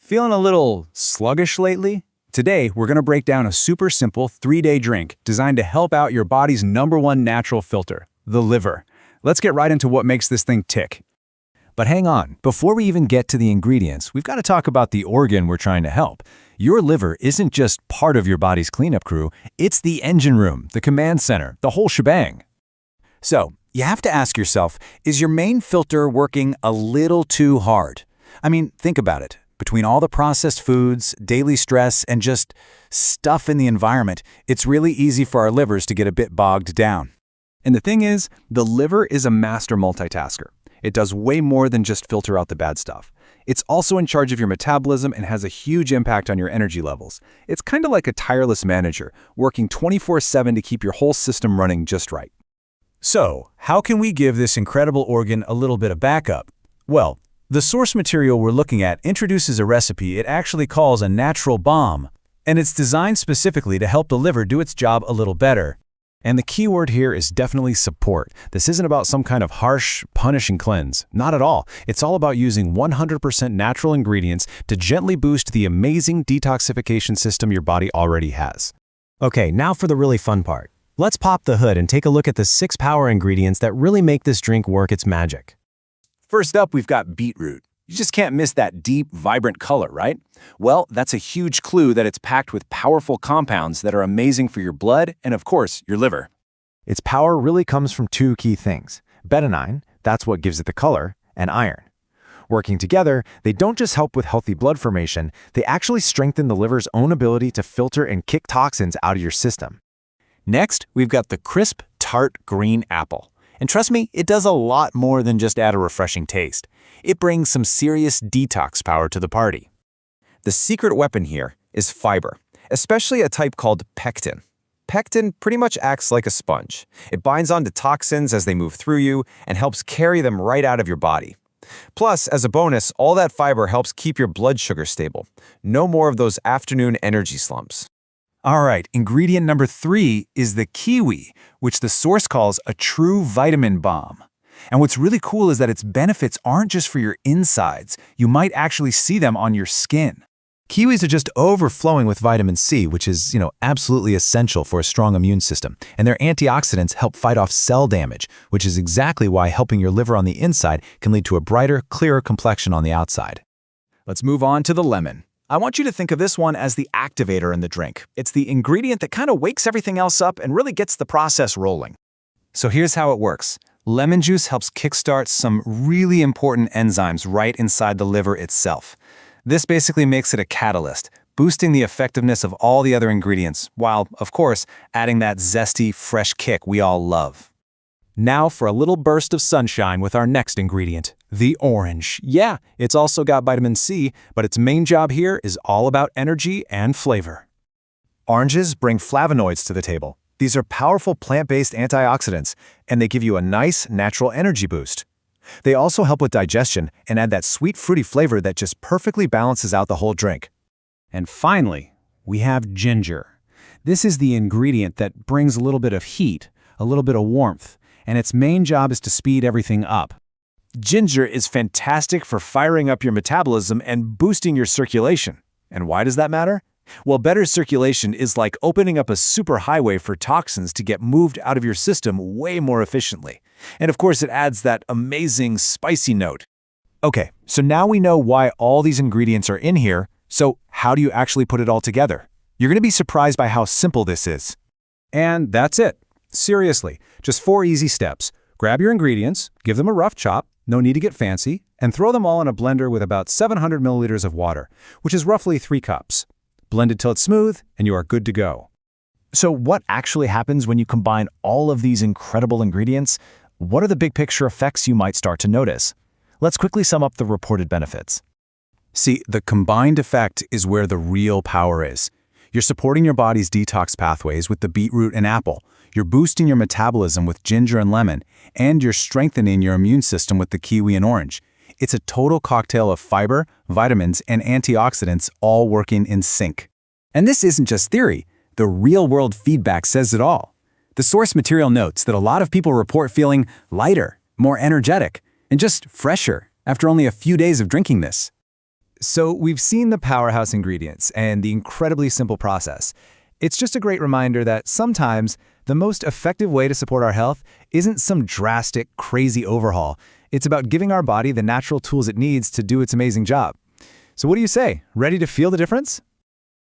Feeling a little sluggish lately? Today, we're going to break down a super simple 3-day drink designed to help out your body's #1 natural filter, the liver. Let's get right into what makes this thing tick. But hang on, before we even get to the ingredients, we've got to talk about the organ we're trying to help. Your liver isn't just part of your body's cleanup crew, it's the engine room, the command center, the whole shebang. So, you have to ask yourself, is your main filter working a little too hard? I mean, think about it. Between all the processed foods, daily stress, and just stuff in the environment, it's really easy for our livers to get a bit bogged down. And the thing is, the liver is a master multitasker. It does way more than just filter out the bad stuff. It's also in charge of your metabolism and has a huge impact on your energy levels. It's kind of like a tireless manager, working 24/7 to keep your whole system running just right. So, how can we give this incredible organ a little bit of backup? Well, the source material we're looking at introduces a recipe it actually calls a natural balm, and it's designed specifically to help the liver do its job a little better. And the key word here is definitely support. This isn't about some kind of harsh, punishing cleanse. Not at all. It's all about using 100% natural ingredients to gently boost the amazing detoxification system your body already has. Okay, now for the really fun part. Let's pop the hood and take a look at the 6 power ingredients that really make this drink work its magic. First up, we've got beetroot. You just can't miss that deep, vibrant color, right? Well, that's a huge clue that it's packed with powerful compounds that are amazing for your blood and, of course, your liver. Its power really comes from 2 key things. Betaine, that's what gives it the color, and iron. Working together, they don't just help with healthy blood formation, they actually strengthen the liver's own ability to filter and kick toxins out of your system. Next, we've got the crisp, tart green apple. And trust me, it does a lot more than just add a refreshing taste. It brings some serious detox power to the party. The secret weapon here is fiber, especially a type called pectin. Pectin pretty much acts like a sponge. It binds onto toxins as they move through you and helps carry them right out of your body. Plus, as a bonus, all that fiber helps keep your blood sugar stable. No more of those afternoon energy slumps. All right, ingredient number 3 is the kiwi, which the source calls a true vitamin bomb. And what's really cool is that its benefits aren't just for your insides. You might actually see them on your skin. Kiwis are just overflowing with vitamin C, which is, absolutely essential for a strong immune system. And their antioxidants help fight off cell damage, which is exactly why helping your liver on the inside can lead to a brighter, clearer complexion on the outside. Let's move on to the lemon. I want you to think of this one as the activator in the drink. It's the ingredient that kind of wakes everything else up and really gets the process rolling. So here's how it works. Lemon juice helps kickstart some really important enzymes right inside the liver itself. This basically makes it a catalyst, boosting the effectiveness of all the other ingredients, while, of course, adding that zesty, fresh kick we all love. Now for a little burst of sunshine with our next ingredient, the orange. Yeah, it's also got vitamin C, but its main job here is all about energy and flavor. Oranges bring flavonoids to the table. These are powerful plant-based antioxidants, and they give you a nice, natural energy boost. They also help with digestion and add that sweet, fruity flavor that just perfectly balances out the whole drink. And finally, we have ginger. This is the ingredient that brings a little bit of heat, a little bit of warmth, and its main job is to speed everything up. Ginger is fantastic for firing up your metabolism and boosting your circulation. And why does that matter? Well, better circulation is like opening up a superhighway for toxins to get moved out of your system way more efficiently. And of course, it adds that amazing spicy note. Okay, so now we know why all these ingredients are in here, so how do you actually put it all together? You're going to be surprised by how simple this is. And that's it. Seriously, just 4 easy steps. Grab your ingredients, give them a rough chop, no need to get fancy, and throw them all in a blender with about 700 milliliters of water, which is roughly 3 cups. Blend it till it's smooth, and you are good to go. So what actually happens when you combine all of these incredible ingredients? What are the big picture effects you might start to notice? Let's quickly sum up the reported benefits. See, the combined effect is where the real power is. You're supporting your body's detox pathways with the beetroot and apple. You're boosting your metabolism with ginger and lemon, and you're strengthening your immune system with the kiwi and orange. It's a total cocktail of fiber, vitamins, and antioxidants all working in sync. And this isn't just theory. The real-world feedback says it all. The source material notes that a lot of people report feeling lighter, more energetic, and just fresher after only a few days of drinking this. So we've seen the powerhouse ingredients and the incredibly simple process. It's just a great reminder that sometimes the most effective way to support our health isn't some drastic, crazy overhaul. It's about giving our body the natural tools it needs to do its amazing job. So what do you say? Ready to feel the difference?